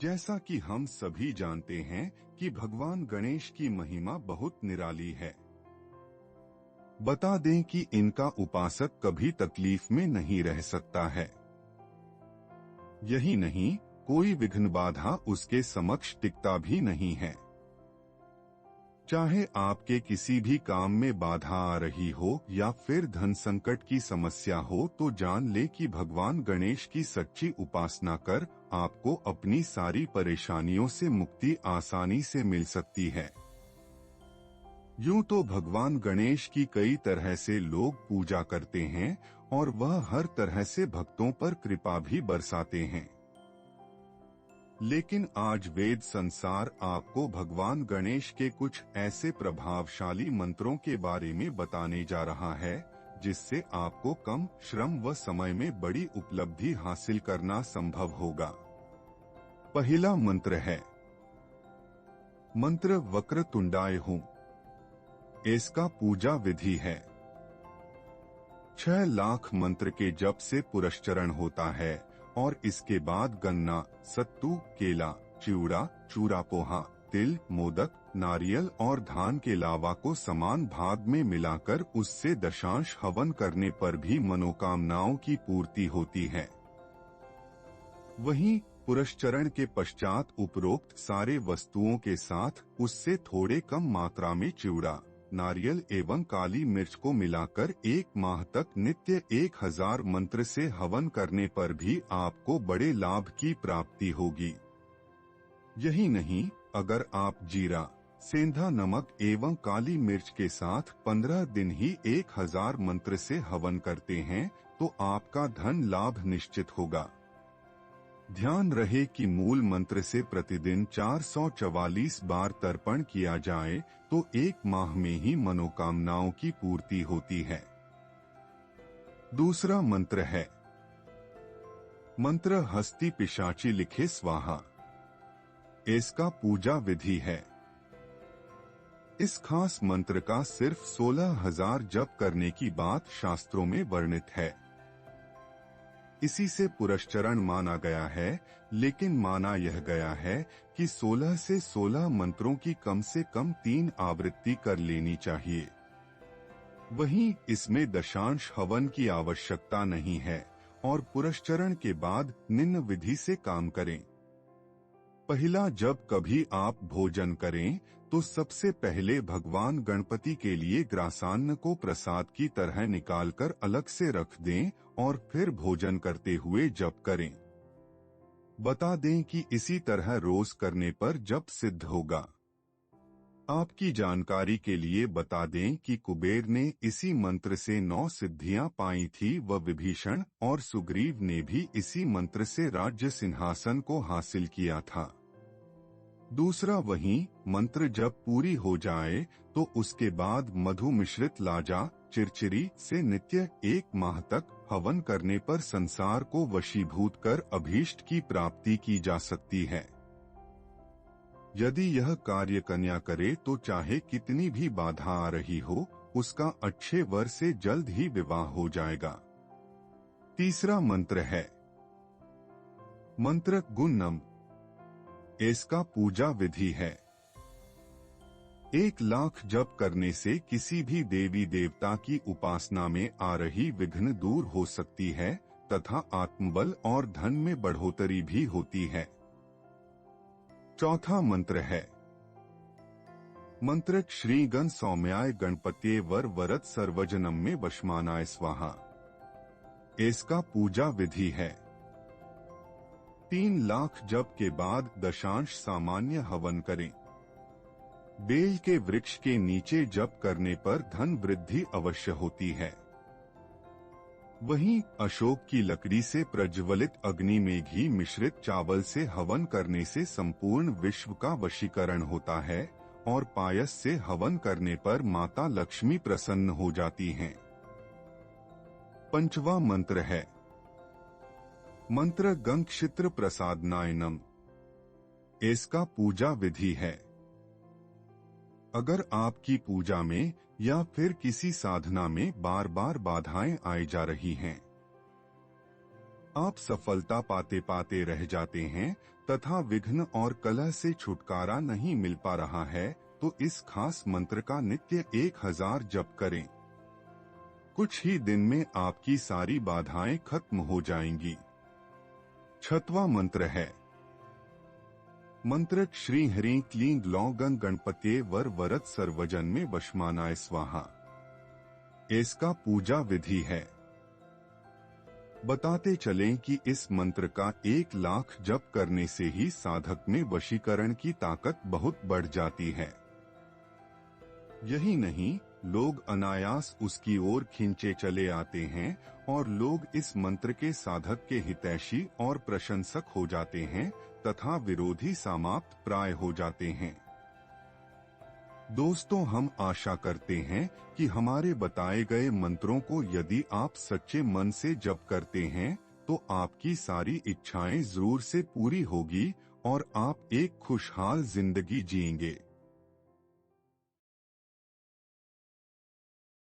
जैसा कि हम सभी जानते हैं कि भगवान गणेश की महिमा बहुत निराली है। बता दें कि इनका उपासक कभी तकलीफ में नहीं रह सकता है। यही नहीं, कोई विघ्न बाधा उसके समक्ष टिकता भी नहीं है। चाहे आपके किसी भी काम में बाधा आ रही हो या फिर धन संकट की समस्या हो, तो जान ले कि भगवान गणेश की सच्ची उपासना कर आपको अपनी सारी परेशानियों से मुक्ति आसानी से मिल सकती है। यूं तो भगवान गणेश की कई तरह से लोग पूजा करते हैं और वह हर तरह से भक्तों पर कृपा भी बरसाते हैं। लेकिन आज वेद संसार आपको भगवान गणेश के कुछ ऐसे प्रभावशाली मंत्रों के बारे में बताने जा रहा है जिससे आपको कम श्रम व समय में बड़ी उपलब्धि हासिल करना संभव होगा। पहला मंत्र है मंत्र वक्रतुंडाय हूँ। इसका पूजा विधि है 6 लाख मंत्र के जप से पुरस्चरण होता है और इसके बाद गन्ना, सत्तू, केला, चिवड़ा, चूरा पोहा, तिल, मोदक, नारियल और धान के लावा को समान भाग में मिलाकर उससे दशांश हवन करने पर भी मनोकामनाओं की पूर्ति होती है। वहीं पुरस्चरण के पश्चात उपरोक्त सारे वस्तुओं के साथ उससे थोड़े कम मात्रा में चिवड़ा, नारियल एवं काली मिर्च को मिलाकर 1 माह तक नित्य 1000 मंत्र से हवन करने पर भी आपको बड़े लाभ की प्राप्ति होगी। यही नहीं, अगर आप जीरा, सेंधा नमक एवं काली मिर्च के साथ 15 दिन ही 1000 मंत्र से हवन करते हैं तो आपका धन लाभ निश्चित होगा। ध्यान रहे कि मूल मंत्र से प्रतिदिन 444 बार तर्पण किया जाए तो 1 माह में ही मनोकामनाओं की पूर्ति होती है। दूसरा मंत्र है मंत्र हस्ती पिशाची लिखे स्वाहा। इसका पूजा विधि है। इस खास मंत्र का सिर्फ 16,000 जप करने की बात शास्त्रों में वर्णित है। इसी से पुरस्चरण माना गया है, लेकिन माना यह गया है कि 16 से 16 मंत्रों की कम से कम 3 आवृत्ति कर लेनी चाहिए। वहीं इसमें दशांश हवन की आवश्यकता नहीं है और पुरस्चरण के बाद निम्न विधि से काम करें। पहला, जब कभी आप भोजन करें तो सबसे पहले भगवान गणपति के लिए ग्रासान्न को प्रसाद की तरह निकालकर अलग से रख दें और फिर भोजन करते हुए जप करें। बता दें कि इसी तरह रोज करने पर जप सिद्ध होगा। आपकी जानकारी के लिए बता दें कि कुबेर ने इसी मंत्र से 9 सिद्धियां पाई थी व विभीषण और सुग्रीव ने भी इसी मंत्र से राज्य सिंहासन को हासिल किया था। दूसरा, वही मंत्र जब पूरी हो जाए तो उसके बाद मधु मिश्रित लाजा चिरचिरी से नित्य 1 माह तक हवन करने पर संसार को वशीभूत कर अभीष्ट की प्राप्ति की जा सकती है। यदि यह कार्य कन्या करे तो चाहे कितनी भी बाधा आ रही हो, उसका अच्छे वर से जल्द ही विवाह हो जाएगा। तीसरा मंत्र है मंत्र गुणनम। इसका पूजा विधि है 1 लाख जप करने से किसी भी देवी देवता की उपासना में आ रही विघ्न दूर हो सकती है तथा आत्मबल और धन में बढ़ोतरी भी होती है। चौथा मंत्र है मंत्र श्रीगण सौम्याय गणपत्ये वर वरद सर्वजनम में वशमानाय स्वाहा। इसका पूजा विधि है 3 लाख जप के बाद दशांश सामान्य हवन करें। बेल के वृक्ष के नीचे जप करने पर धन वृद्धि अवश्य होती है। वहीं अशोक की लकड़ी से प्रज्वलित अग्नि में घी मिश्रित चावल से हवन करने से संपूर्ण विश्व का वशीकरण होता है और पायस से हवन करने पर माता लक्ष्मी प्रसन्न हो जाती हैं। पंचवा मंत्र है मंत्र गंगक्षित्र प्रसादनायनम। इसका पूजा विधि है अगर आपकी पूजा में या फिर किसी साधना में बार बार बाधाएं आई जा रही हैं, आप सफलता पाते पाते रह जाते हैं तथा विघ्न और कलह से छुटकारा नहीं मिल पा रहा है, तो इस खास मंत्र का नित्य 1000 जप करें। कुछ ही दिन में आपकी सारी बाधाएं खत्म हो जाएंगी। 6वां मंत्र है मंत्र श्री हरि क्लीं ग्लौं गं गणपत्ये वर वरद सर्वजन में वशमानाय स्वाहा। इसका पूजा विधि है। बताते चलें कि इस मंत्र का 1 लाख जप करने से ही साधक में वशीकरण की ताकत बहुत बढ़ जाती है। यही नहीं, लोग अनायास उसकी ओर खींचे चले आते हैं और लोग इस मंत्र के साधक के हितैषी और प्रशंसक हो जाते हैं तथा विरोधी समाप्त प्राय हो जाते हैं। दोस्तों, हम आशा करते हैं कि हमारे बताए गए मंत्रों को यदि आप सच्चे मन से जप करते हैं तो आपकी सारी इच्छाएं जरूर से पूरी होगी और आप एक खुशहाल जिंदगी जिएंगे।